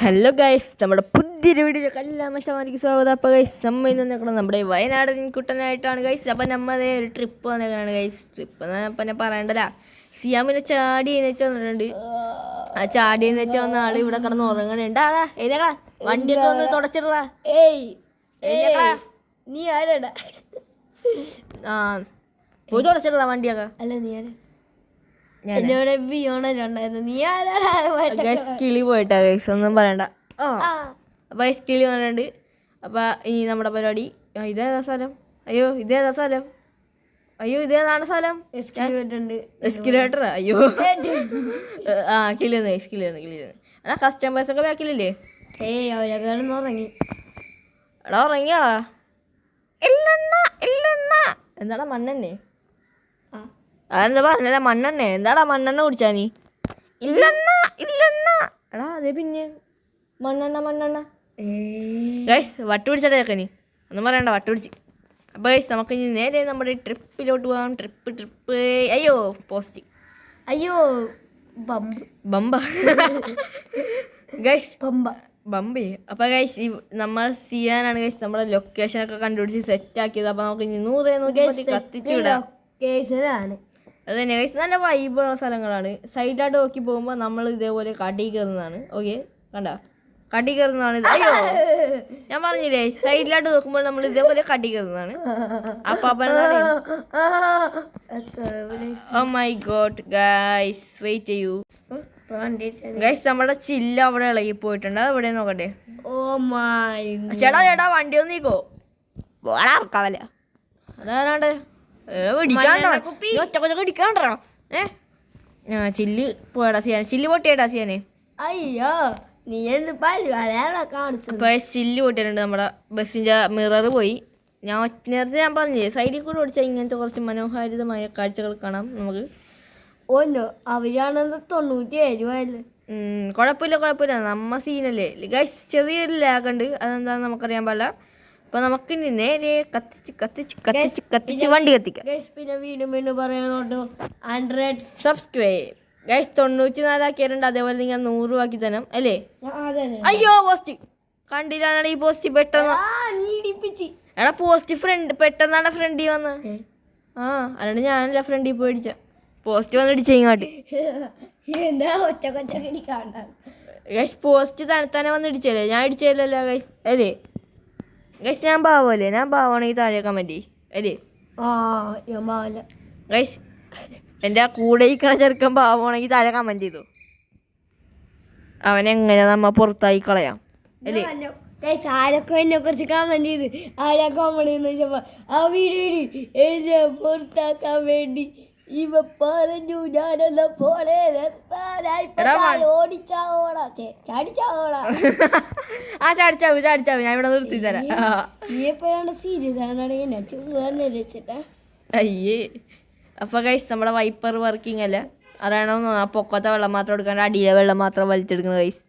Hello guys, നമ്മുടെ പുതിയൊരു video എല്ലാം മച്ചാമാർക്ക് സ്വാഗതം. അപ്പോൾ ഗൈസ് നമ്മൾ ഇന്ന് നിൽക്കണം നമ്മുടെ വയനാട് കുട്ടനായിട്ടാണ് ഗൈസ്. അപ്പം നമ്മളെ ഒരു ട്രിപ്പ് വന്നേക്കാണ് ഗൈസ്. ട്രിപ്പ് എന്ന് ഞാൻ പറയണ്ടല്ല, സിയാമിനെ ചാടി എഴുന്നേച്ച് വന്നിട്ടുണ്ട്. ആ ചാടി എഴുന്നേറ്റ് വന്ന ആൾ ഇവിടെ കിടന്ന് ഉറങ്ങണുണ്ട്. ആടാ എഴുന്നേക്കാ, വണ്ടിയൊക്കെ ഒന്ന് തുടച്ചിടാ. എഴുന്നേക്കാ, നീ ആരാടാ? ആ പോയി തുടച്ചിടാ വണ്ടിയൊക്കെ. അല്ല നീ ആരാ? എന്നോട് ബിയോണല്ലുണ്ടായിരുന്നു. നീ ആരാടാ? ഗൈസ് കിളി പോയിട്ടാ ഗൈസ്, ഒന്നും പറയണ്ട. അപ്പോൾ ഗൈസ് കിളി വന്നിട്ടുണ്ട്. അപ്പോൾ ഇനി നമ്മുടെ പരിപാടി, ഇതേതാ സ്ഥലം? അയ്യോ ഇതേതാ സ്ഥലം? അയ്യോ ഇതേതാണ് സ്ഥലം? എസ്കിലേറ്ററാ? അയ്യോ ആ കിളി വന്നു ഗൈസ്, കിളി വന്നു. എടാ കസ്റ്റമേഴ്സൊക്കെ ബാക്കിലില്ലേ? അവരൊക്കെ ഉറങ്ങി. എടാ ഉറങ്ങിയാളാ? ഇല്ലെണ്ണ എന്താടാ മണ്ണെണ്ണേ? അതെന്താ പറഞ്ഞ മണ്ണെണ്ണ? എന്താടാ മണ്ണെണ്ണ കുടിച്ചാ നീ? ഇല്ലെണ്ണ എടാ അതെ പിന്നെ മണ്ണെണ്ണ ഗൈസ് വട്ട് പിടിച്ചടേ നീ, ഒന്നും പറയണ്ട, വട്ട് പിടിച്ച്. അപ്പോൾ ഗൈസ് നമുക്ക് ഇനി നേരെ നമ്മുടെ ട്രിപ്പിലോട്ട് പോകാം. ട്രിപ്പ് അയ്യോ പോസ്റ്റ് അയ്യോ ബമ്പ ഗൈസ് ബമ്പേ. അപ്പോൾ ഗൈസ് നമ്മൾ ചെയ്യാനാണ് ഗൈസ് നമ്മുടെ ലൊക്കേഷനൊക്കെ കണ്ടുപിടിച്ച് സെറ്റാക്കിയത്. അപ്പോൾ നമുക്ക് ഇനി 100 കത്തിച്ചു വിടാം. അത് തന്നെ ഗൈസ്, നല്ല വൈബുള്ള സ്ഥലങ്ങളാണ്. സൈഡിലായിട്ട് നോക്കി പോകുമ്പോൾ നമ്മൾ ഇതേപോലെ കടി കയറുന്നതാണ്. ഓക്കെ കണ്ട കടി കയറുന്നതാണ് ഇത്. അയ്യോ ഞാൻ പറഞ്ഞില്ലേ, സൈഡിലായിട്ട് നോക്കുമ്പോൾ നമ്മൾ ഇതേപോലെ കടി കയറുന്നതാണ്. അപ്പൊ oh my god guys, wait ചെയ്യൂ ഗൈസ്, നമ്മുടെ ചില്ല അവിടെ ഇളകി പോയിട്ടുണ്ട്. അത് ഇവിടെ നോക്കട്ടെ. ഓ മൈ ചേട്ടാ വണ്ടി ഒന്ന് നീക്കോ, ഇറക്കാവല്ല. അതാണ്ട് ഇടിക്കാണ്ടോ. ചില്ല് പോയടാ സിയാനെ, ചില്ല് പൊട്ടിയടാ സിയാനെ. അയ്യോ നീ എന്ത് കാണിച്ചു? അപ്പൊ ചില്ല് പൊട്ടിയിട്ടുണ്ട്. നമ്മുടെ ബസ്സിന്റെ മിറർ പോയി. നേരത്തെ ഞാൻ പറഞ്ഞില്ലേ, സൈഡിൽ കൂടെ ഓടിച്ചാൽ ഇങ്ങനത്തെ കുറച്ച് മനോഹാരിതമായ കാഴ്ചകൾ കാണാം നമുക്ക്. ഓന്നോ അവരാണെന്ന് 97 കുഴപ്പമില്ല, നമ്മ സീനല്ലേ ഗൈസ്. ചെറിയൊരു ലാഗുണ്ട്, അതെന്താന്ന് നമുക്കറിയാൻ പാടില്ല. അപ്പൊ നമുക്ക് നേരെ കത്തിച്ച് വണ്ടി കത്തിക്കാം. പിന്നെ വീണ്ടും പറയാനോട്ടോ 100 സബ്സ്ക്രൈബ് ഗൈസ്. 94 ആക്കിയിട്ടുണ്ട്. അതേപോലെ നിങ്ങൾ 100 ആക്കി തരണം അല്ലേ? അയ്യോ പോസ്റ്റ് കണ്ടില്ലാണോ ഈ പോസ്റ്റ്? പെട്ടെന്ന് എടാ പോസ്റ്റ് പെട്ടെന്നാണ് ഫ്രണ്ടിൽ വന്ന്. അല്ലാണ്ട് ഞാനല്ല ഫ്രണ്ടിൽ പോയി അടിച്ച, പോസ്റ്റ് വന്ന് ഇടിച്ച ഇങ്ങോട്ട്. ഗൈസ് പോസ്റ്റ് തണുത്താനെ വന്ന് ഇടിച്ചല്ലേ, ഞാൻ ഇടിച്ചല്ലോ ഗൈസ് അല്ലേ? ഗൈസ് ഞാൻ പാവല്ലേ? ഞാൻ പാവാണെങ്കിൽ താഴെ കമന്റ് അല്ലേ? ഗൈസ് എൻ്റെ ആ കൂടെ ഇരിക്കണ ചെറുക്കൻ പാവമാണെങ്കിൽ താഴെ കമന്റ് ചെയ്തു. അവനെങ്ങനെ നമ്മ പുറത്തായി കളയാം അല്ലേ? ആരൊക്കെ എന്നെ കുറിച്ച് കമന്റ് ചെയ്ത് ആരാ കോമഡി ചോദിച്ചപ്പോ ആ വീഡിയോയില് എന്നെ പുറത്താക്കാൻ വേണ്ടി ഇവ പറഞ്ഞു ഞാനെന്ന പോലെ ചാടിച്ചാവും ഞാൻ ഇവിടെ നിർത്തി തരാം. നീ എപ്പോഴാണ് സീരിയസ് ആണെന്നുണ്ടെങ്കിൽ അയ്യേ. അപ്പൊ ഗൈസ് നമ്മുടെ വൈപ്പർ വർക്കിംഗ് അല്ല, അറിയണമെന്ന്. ആ പൊക്കത്തെ വെള്ളം മാത്രം എടുക്കാണ്ട് അടിയിലെ വെള്ളം മാത്രം വലിച്ചെടുക്കുന്നത് ഗൈസ്.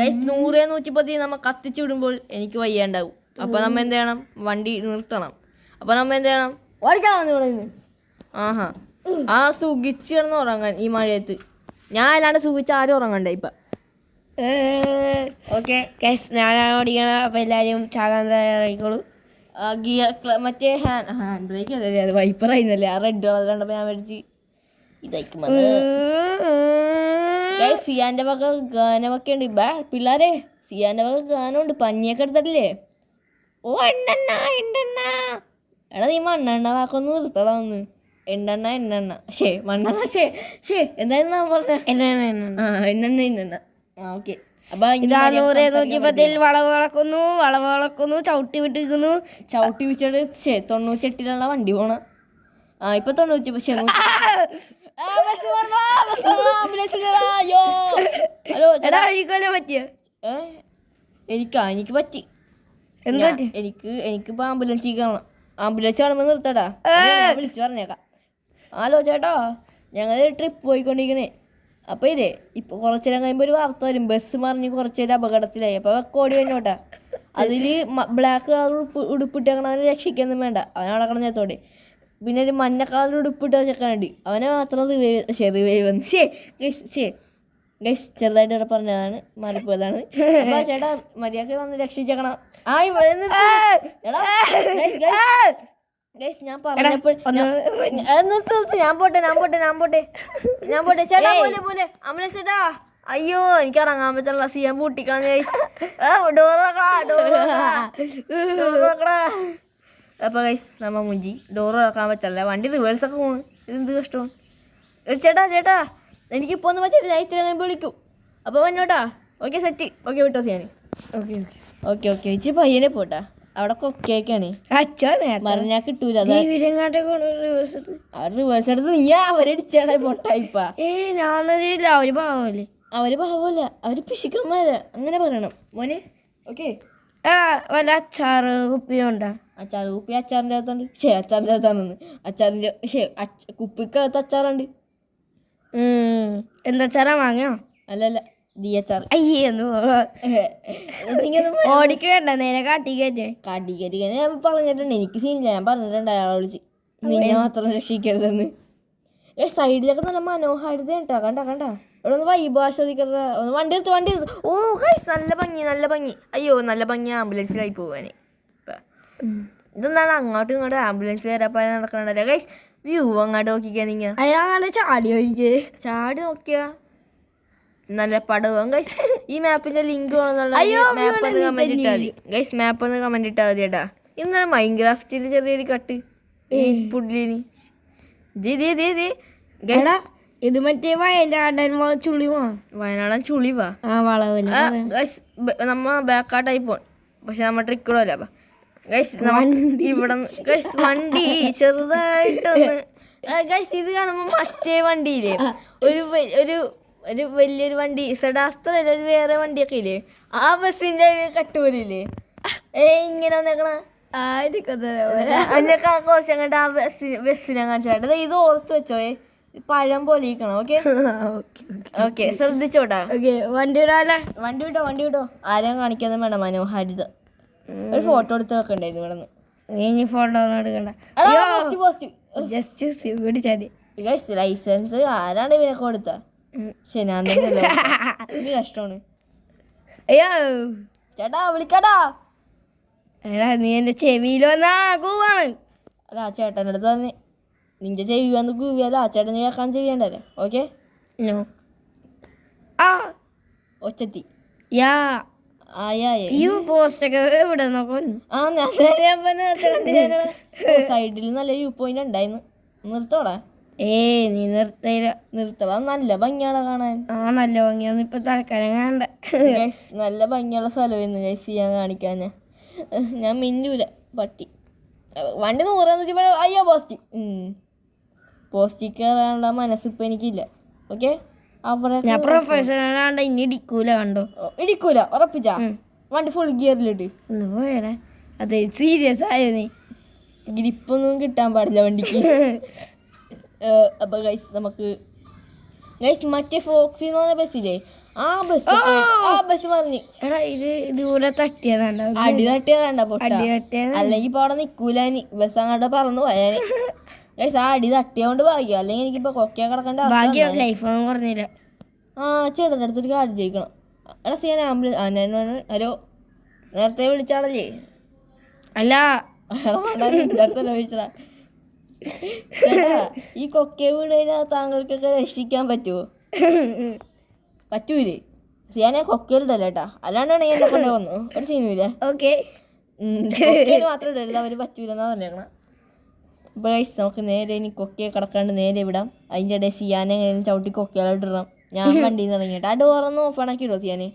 ഗൈസ് 100 110 നമ്മ കത്തിച്ചു വിടുമ്പോൾ എനിക്ക് വയ്യാണ്ടാവും. അപ്പൊ നമ്മ എന്ത് ചെയ്യണം? വണ്ടി നിർത്തണം. അപ്പൊ നമ്മ എന്ത് ചെയ്യണം? ഓടിക്കാൻ ഇവിടെ നിന്ന് സുഖിച്ച് കിടന്ന് ഉറങ്ങാൻ ഈ മഴയത്ത്. ഞാൻ അല്ലാണ്ട് സുഖിച്ച് ആരും ഉറങ്ങണ്ട ഇപ്പൊ. ഓക്കെ ഞാനാണ് ഓടിക്കണം. അപ്പൊ എല്ലാരും ചാകാൻ തയ്യാറായിക്കോളൂ. മറ്റേ ഹാൻഡ് ബ്രേക്ക് അല്ലേ, അത് വൈപ്പർ ആയിരുന്നല്ലേ? ആ റെഡ് കളർ കണ്ടപ്പോ ഞാൻ മേടിച്ച് ഇതായിരിക്കും. സിയാന്റെ വക ഗാനമൊക്കെ ഉണ്ട് പിള്ളേരെ. സിയാന്റെ വക ഗാനമുണ്ട്, പഞ്ഞിയൊക്കെ എടുത്തിട്ടില്ലേ? ഓ എണ്ണെണ്ണ എടാ നീ മണ്ണെണ്ണ വാക്കൊന്ന് നിർത്തടാ ഒന്ന്. എണ്ണെണ്ണ മണ്ണെണ്ണ എന്തായിരുന്നു പറഞ്ഞ? എണ്ണെണ്ണ. ഓക്കെ. അപ്പൊ 110 വളവ് വളക്കുന്നു ചവിട്ടി വിട്ടിരിക്കുന്നു. ചവിട്ടി വിട്ടിട്ട് 98 വണ്ടി പോണ. ഇപ്പൊ 90. പക്ഷെ എനിക്ക് പറ്റി. എനിക്കിപ്പോ ആംബുലൻസ് കാണണം. ആംബുലൻസ് കാണുമ്പോ നിർത്തടാ, വിളിച്ചു പറഞ്ഞേക്കാം. ഹലോ ചേട്ടാ, ഞങ്ങൾ ട്രിപ്പ് പോയിക്കൊണ്ടിരിക്കണേ. അപ്പോൾ ഇതേ ഇപ്പോൾ കുറച്ച് നേരം കഴിയുമ്പോൾ ഒരു വാർത്ത വരും, ബസ് മറിഞ്ഞ് കുറച്ച് നേരം അപകടത്തിലായി. അപ്പോൾ കോടി വേണോട്ടാ. അതിൽ ബ്ലാക്ക് കളർ ഉടുപ്പിട്ടേക്കണവനെ രക്ഷിക്കൊന്നും വേണ്ട, അവനവിടെ കിടന്നേത്തോടെ. പിന്നെ ഒരു മഞ്ഞ കളർ ഉടുപ്പിട്ട ചെക്കനുണ്ട്, അവനെ മാത്രം റിവൈവ് വന്ന് ഗൈസ് ചെറുതായിട്ട് ഇവിടെ പറഞ്ഞതാണ് മാറിപ്പോയതാണ്. അപ്പൊ ചേട്ടാ മര്യാദക്ക് വന്ന് രക്ഷിച്ചേക്കണം. ആ ഇവിടെ ഗൈസ് ഞാൻ പറഞ്ഞപ്പോൾ നിർത്ത് ഞാൻ പോട്ടെ ചേട്ടാ പോലെ ആംബുലൻസ് ചേട്ടാ. അയ്യോ എനിക്ക് ഇറങ്ങാൻ പറ്റില്ല, സിയാൻ പൂട്ടിക്കളഞ്ഞ ഗൈസ്. ഡോറക്കടാ. അപ്പൊ ഗൈസ് നമ്മ മുഞ്ചി ഡോറ് തുറക്കാൻ പറ്റില്ല, വണ്ടി റിവേഴ്സ് ഒക്കെ പോണ്. ഇതെന്ത് കഷ്ടം. ചേട്ടാ എനിക്കിപ്പോ ഒന്നും പറ്റില്ല, നൈറ്റ് കഴിയുമ്പോൾ വിളിക്കും. അപ്പോൾ വന്നോട്ടാ. Okay set. ഓക്കെ വിട്ടോ സിയാൻ. ഓക്കെ ഇച്ചി പയ്യനെ പോട്ടാ. അവിടെ കൊക്കേക്കാണ് മറിഞ്ഞാ കിട്ടൂല. റിവേഴ്സ് എടുത്ത് നീയാ അവരടിച്ചാണ് പൊട്ടായിപ്പാ. അവര് പാവല്ല, അവര് പിശുക്കന്മാരാ, അങ്ങനെ പറയണം മോനെ. ഓക്കെ വല്ല അച്ചാറ് കുപ്പിയുണ്ടോ? അച്ചാറ് കുപ്പി അച്ചാറിൻ്റെ അകത്തുണ്ട്. അച്ചാറിൻ്റെ അകത്താണെന്ന് അച്ചാറിൻ്റെ കുപ്പിക്കകത്ത് അച്ചാറുണ്ട്. എന്താ അച്ചാറാ വാങ്ങിയോ? അല്ലല്ല ഡി അച്ചാർ. ഓടിക്കണ്ട നേരെ കാട്ടിക്കറ്റേ ഞാൻ പറഞ്ഞിട്ടുണ്ട്. എനിക്ക് സീനില്ല, ഞാൻ പറഞ്ഞിട്ടുണ്ട് അയാളെ വിളിച്ച് നിന്നെ മാത്രം രക്ഷിക്കരുതെന്ന്. സൈഡിലൊക്കെ നല്ല മനോഹാരിത കേട്ടാ. കണ്ട ഇവിടെ ഒന്ന് വൈബ് ആസ്വദിക്കരുത്. ഒന്ന് വണ്ടി എടുത്ത്. ഓ ഗൈസ് നല്ല ഭംഗി. അയ്യോ നല്ല ഭംഗി ആംബുലൻസിലായി പോവാന്. ഇതെന്താണ് അങ്ങോട്ടും ഇങ്ങോട്ടും ആംബുലൻസ് വരാപ്പാ നടക്കണല്ലോ ഗൈസ്. വ്യൂ അങ്ങോട്ട് നോക്കിക്കാ. നിങ്ങൾ ചാടി നോക്കിയാ നല്ല പടവും ഗൈസ്. ഈ മാപ്പിന്റെ ലിങ്ക് വേണമെന്നുള്ള മാപ്പ് ഒന്ന് കമന്റ് ഇട്ടാൽ മതി ഗൈസ്. മാപ്പ് ഒന്ന് കമന്റ് ഇട്ടാൽ മതി ചേട്ടാ. ഇന്നലെ മൈൻക്രാഫ്റ്റിന്റെ ചെറിയൊരു കട്ട് പുഡ്ലിന്. ഇത് മറ്റേ വയനാടൻ ചുളിവാ നമ്മ ബാക്കാട്ടായി പോൺ. പക്ഷെ നമ്മ ട്രിക്കടല്ല ഗൈസ്. ഇവിടെ ഗൈസ് വണ്ടി ചെറുതായിട്ടൊന്ന് ഗൈസ് ഇത് കാണുമ്പോ മറ്റേ വണ്ടിയില്ലേ ഒരു വലിയൊരു വണ്ടി സെഡാസ്ത്ര ഒരു വേറെ വണ്ടിയൊക്കെ ഇല്ലേ, ആ ബസ്സിന്റെ കട്ടുപോലില്ലേ ഇങ്ങനെ വന്നേക്കണ അതിനൊക്കെ കുറച്ച് അങ്ങോട്ട് ആ ബസ്സിനെ കാണിച്ചായിട്ട് ഇത് ഓർത്ത് വെച്ചോ. പഴം പോലെ ഇരിക്കണം. ഓക്കെ ശ്രദ്ധിച്ചോട്ടാ. വണ്ടി വിട്ടോ. ആരെയും കാണിക്കാതെ വേണ്ട മനോഹാരിത. ഒരു ഫോട്ടോ എടുത്ത് വെക്കണ്ടായിരുന്നു ഇവിടെ നിന്ന്. ഫോട്ടോ ഒന്നും എടുക്കണ്ട. ലൈസൻസ് ആരാണ് ഇവനൊക്കെ കൊടുത്ത? ശനാ കഷ്ടമാണ്. അയ്യോ ചേട്ടാ വിളിക്കാടാ. നീ എന്റെ ചെവിയിൽ വന്നാ കൂവാണ്. അല്ല ആ ചേട്ടൻ്റെ അടുത്ത് പറഞ്ഞ് നിന്റെ ചെവി വന്ന് കൂവിയാലോ ആ ചേട്ടൻ കേൾക്കാൻ ചെവിയണ്ടല്ലോ. ഓക്കെ ഒച്ചത്തി സൈഡിൽ നല്ല വ്യൂ പോയിന്റ് ഉണ്ടായിരുന്നു. നിർത്തോടാ. നീ നിർത്തല. നല്ല ഭംഗിയാണ് കാണാൻ. നല്ല ഭംഗിയൊന്നും ഇപ്പൊ തൽക്കാലം കാണണ്ട. നല്ല ഭംഗിയുള്ള സ്ഥലമായിരുന്നു ഗൈസ് ചെയ്യാൻ കാണിക്കാൻ. ഞാൻ മിന്നൂല പട്ടി. വണ്ടി 100 അയ്യോ പോസ്റ്റിൽ കയറാനുള്ള മനസ്സിപ്പോ എനിക്കില്ല. ഓക്കെ ഞാൻ പ്രൊഫഷണൽ ഇനി ഇടിക്കൂല. കണ്ടോ ഇടിക്കൂല ഉറപ്പിച്ചാ. വണ്ടി ഫുൾ ഗിയറിലിട്ട് പോയടാ. അതെ സീരിയസ് ആയ നീ ഗ്രിപ്പൊന്നും കിട്ടാൻ പാടില്ല വണ്ടിക്ക്. അപ്പൊ ഗൈസ് നമുക്ക് ഗൈസ് മറ്റേ ഫോക്സി എന്ന് പറഞ്ഞ ബസ്സില്ലേ ആ ബസ് പറഞ്ഞു ഇത് ഇതുപോലെ തട്ടിയതാണ്ട. അടി തട്ടിയതാണ്ട അല്ലെങ്കിൽ ഇപ്പൊ അവിടെ നിക്കൂല. ബസ് അങ്ങോട്ട് പറന്നു പോയാന് ഗൈസ്. ആ അടി തട്ടിയോണ്ട് ഭാഗ്യം, അല്ലെങ്കിൽ എനിക്കിപ്പോ കൊക്കേ കിടക്കേണ്ട ലൈഫൊന്നും കുറഞ്ഞില്ല. ചേട്ടൻ്റെ അടുത്തൊരു കാര്യം ചോദിക്കണം. എടാ സിയാൻ ആംബുലൻസ്. ഹലോ നേരത്തെ വിളിച്ചാണല്ലേ? അല്ല ചോദിച്ചടാ. ഈ കൊക്കെ വീട് താങ്കൾക്കൊക്കെ രക്ഷിക്കാൻ പറ്റുമോ? പറ്റൂലേ? സിയാനെ കൊക്കയിലിടല്ല കേട്ടാ, അല്ലാണ്ടാണ് എന്നെ കൊണ്ടേ വന്നു. ഒരു സീനുമില്ല. മാത്രം ഇടരുത്, അവര് പറ്റൂലെന്നാ പറഞ്ഞേക്കണം. അപ്പോൾ ഗൈസ് നമുക്ക് നേരെ ഇനി കൊക്കയെ കിടക്കാണ്ട് നേരെ വിടാം. അതിൻ്റെ ഇടയിൽ സിയാനെ എങ്ങനെയും ചവിട്ടി കൊക്കയിലോട്ട് ഇടണം. ഞാൻ വണ്ടിയിൽ നിന്ന് ഇറങ്ങിയിട്ട് ആ ഡോറൊന്ന് ഓഫ് ആക്കി ഇടോ സിയാനെ?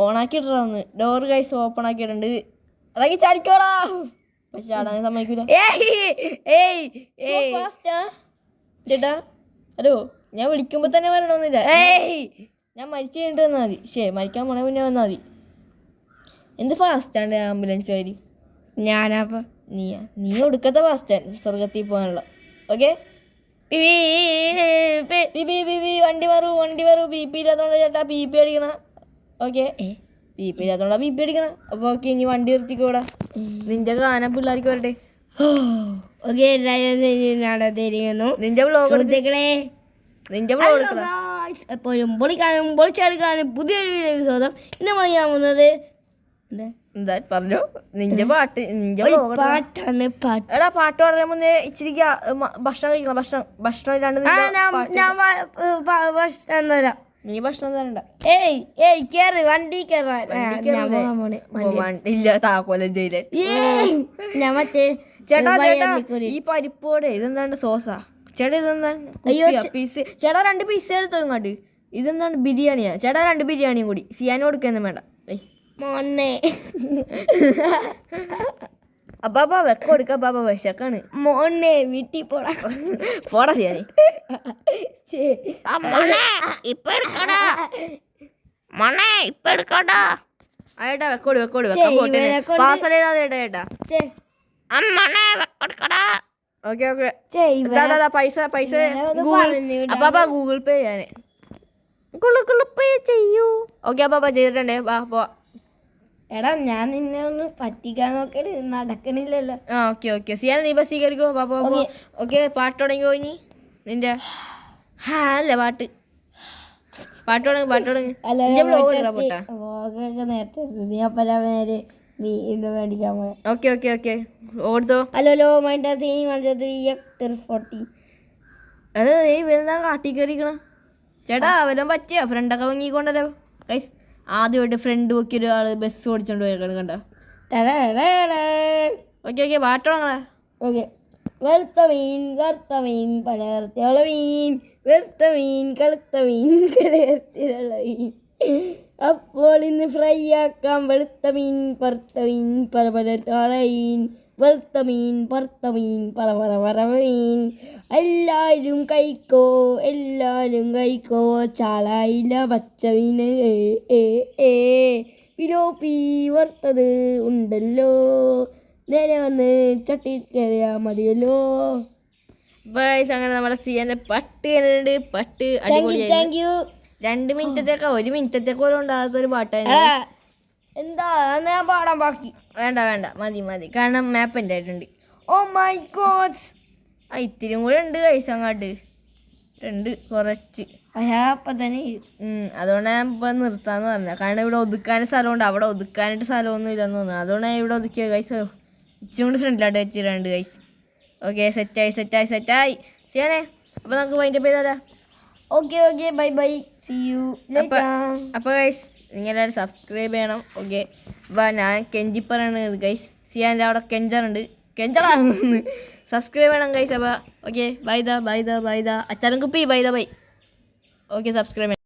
ഓണാക്കി ഇടണമെന്ന്. ഡോർ ഗൈസ് ഓപ്പൺ ആക്കിയിട്ടുണ്ട്. ഇറങ്ങി ചാടിക്കോടാ. പക്ഷെ ചാടാൻ സമ്മതിക്കൂല. ചേട്ടാ ഹലോ, ഞാൻ വിളിക്കുമ്പോ തന്നെ വരണമെന്നില്ല. ഞാൻ മരിച്ചു കഴിഞ്ഞിട്ട് വന്നാൽ മതി. മരിക്കാൻ പോണേ മുന്നേ വന്നാൽ മതി. എന്ത് ഫാസ്റ്റാണ്ട് ആംബുലൻസ് കാരി. ഞാനപ്പ നീ ഒടുക്കത്തെ ഫാസ്റ്റാണ് സ്വർഗത്തിൽ പോകാനുള്ള. ഓക്കെ വണ്ടി മാറൂ. ബി പി ഇല്ലാത്തോണ്ട് ചേട്ടാ ബി പി അടിക്കണം. ഓക്കെ ബി പി ഇല്ലാത്തോണ്ടാ ബി പി അടിക്കണം. അപ്പൊ ഓക്കെ ഇനി വണ്ടി നിർത്തിക്കോടാ. നിന്റെ ഗാനം പിള്ളേർക്ക് വരട്ടെ. ഓക്കെ എല്ലാവരും നിന്റെ വ്ളോഗ് എടുക്കണം. ഗായ്സ് എപ്പോഴും പൊളിക്കാനും പൊളിച്ചെടുക്കാനും പുതിയൊരു വീഡിയോ സ്വാഗതം. ഇന്ന് പറയാവുന്നത് എന്താ പറഞ്ഞോ നിന്റെ പാട്ട് നിന്റെ പാട്ടാണ്. പാട്ട് എടാ പാട്ട് പറയാൻ മുന്നേ ഇച്ചിരി ഭക്ഷണം കഴിക്കണം. ഭക്ഷണം ഇല്ലാണ്ട് ഭക്ഷണം തരാം. നീ ഭക്ഷണം തരണ്ട. ഏയ് കേറ് വണ്ടി കേറാൻ. ഇല്ല താക്കോല ജയില്. ഞാൻ മറ്റേ ചേട്ടാ ഈ പരിപ്പോടെ ഇതെന്താണ്ട് സോസാ ചേട്ടാ? ഇതെന്താണ് പീസ്? ചേട്ടാ 2 പീസ് എടുത്തോ ഇങ്ങോട്ട്. ഇതെന്താണ് ബിരിയാണിയാ? ചേട്ടാ 2 ബിരിയാണിയും കൂടി. സിയാനും കൊടുക്കൊന്നും വേണ്ട. മോനെ അപ്പാ വെക്ക കൊടുക്ക. അപ്പാ വിശക്കാണ്. മോനെ വീട്ടിൽ പോടാ. പോടാ സിയാനി. ഏട്ടാ വെക്കോട് വെക്കാൻ പോട്ടെ. പാർസൽ ചെയ്താ ചേട്ടാ. ഓക്കെ പൈസ അപ്പാ ഗൂഗിൾ പേ ചെയ്യാന്. ഗൂഗിൾ പേ ചെയ്യൂ. ഓക്കെ അപ്പാ ചെയ്തിട്ടുണ്ടേ. വാ പോവാ. എടാ ഞാൻ നിന്നെ ഒന്ന് പറ്റിക്കാൻ നോക്കല് നടക്കണില്ലല്ലോ. ആ ഓക്കെ സിയാൻ നീ ബസ് കയറിക്കോ. ഓക്കെ പാട്ട് തുടങ്ങി പോയി നിന്റെ. അല്ല പാട്ട് തുടങ്ങി. നേരത്തെ നീ അപ്പനെ മീൻ മേടിക്കാൻ പോയ. Okay ortho. Hello mind 40. എടാ നീ വരുന്ന കാട്ടി കയറിക്കണ ചേട്ടാ. അവരും പറ്റിയ ഫ്രണ്ടൊക്കെ വാങ്ങിക്കൊണ്ടല്ലോ. ആദ്യമായിട്ട് ഫ്രണ്ട് നോക്കി ഒരാള് ബസ് ഓടിച്ചോണ്ട് പോയേക്കാണ് കണ്ട. ഓക്കെ പാട്ട് തുടങ്ങണേ. ഓക്കെ വെളുത്ത മീൻ കറുത്ത മീൻ പലതരത്തിലുള്ള മീൻ, വെളുത്ത മീൻ കറുത്ത മീൻ പലതരത്തിലുള്ള മീൻ. അപ്പോൾ ഇന്ന് ഫ്രൈ ആക്കാം വെളുത്ത മീൻ പറുത്ത മീൻ പല പല മീൻ, വെളുത്ത മീൻ പറുത്ത മീൻ പല മീൻ. എല്ലാവരും കഴിക്കോ ചാളയില പച്ച മീൻ പിലോപ്പി വറുത്തത് ഉണ്ടല്ലോ, നേരെ വന്ന് ചട്ടി കയറിയാ മതിയല്ലോ. അങ്ങനെ നമ്മുടെ സിയാന്റെ പട്ട് പട്ട് താങ്ക് യു. 2 മിനിറ്റത്തേക്ക് 1 മിനിറ്റത്തേക്ക് പോലും ഉണ്ടാകാത്തൊരു പാട്ടായിരുന്നു. എന്താ ഞാൻ പാടാൻ ബാക്കി? വേണ്ട മതി കാരണം മാപ്പ് എൻ്റെ ആയിട്ടുണ്ട്. ഓ മൈ ഗോഡ്. ഇത്തിരിയും കൂടെ ഉണ്ട് കൈസ് അങ്ങോട്ട്. 2 കുറച്ച് അപ്പം തന്നെ. അതുകൊണ്ട് ഞാൻ ഇപ്പം നിർത്താന്ന് പറഞ്ഞ. കാരണം ഇവിടെ ഒതുക്കാൻ സ്ഥലമുണ്ട്. അവിടെ ഒതുക്കാനായിട്ട് സ്ഥലമൊന്നും ഇല്ലെന്ന് തോന്നുന്നു. അതുകൊണ്ട് ഞാൻ ഇവിടെ ഒതുക്കിയ കൈസ്. ഇച്ചിരി കൂടി ഫ്രണ്ടിലായിട്ട് വെച്ചിട്ടുണ്ട് കൈസ്. ഓക്കെ സെറ്റായി ചെയ്യാനേ. അപ്പം നമുക്ക് വൈൻഡപ്പ് ചെയ്താലോ? Okay bye see you. അപ്പോൾ ഗൈസ് നിങ്ങളെല്ലാവരും സബ്സ്ക്രൈബ് ചെയ്യണം. ഓക്കെ അപ്പോൾ ഞാൻ കെഞ്ചിപ്പറാണ് ഗൈസ്. സിയാൻ്റെ അവിടെ കെഞ്ചറാ സബ്സ്ക്രൈബ് ചെയ്യണം ഗൈസ്. അപ്പോൾ ഓക്കെ ബൈ അച്ചാലും കുപ്പി ബൈ. ഓക്കെ സബ്സ്ക്രൈബ് ചെയ്യണം.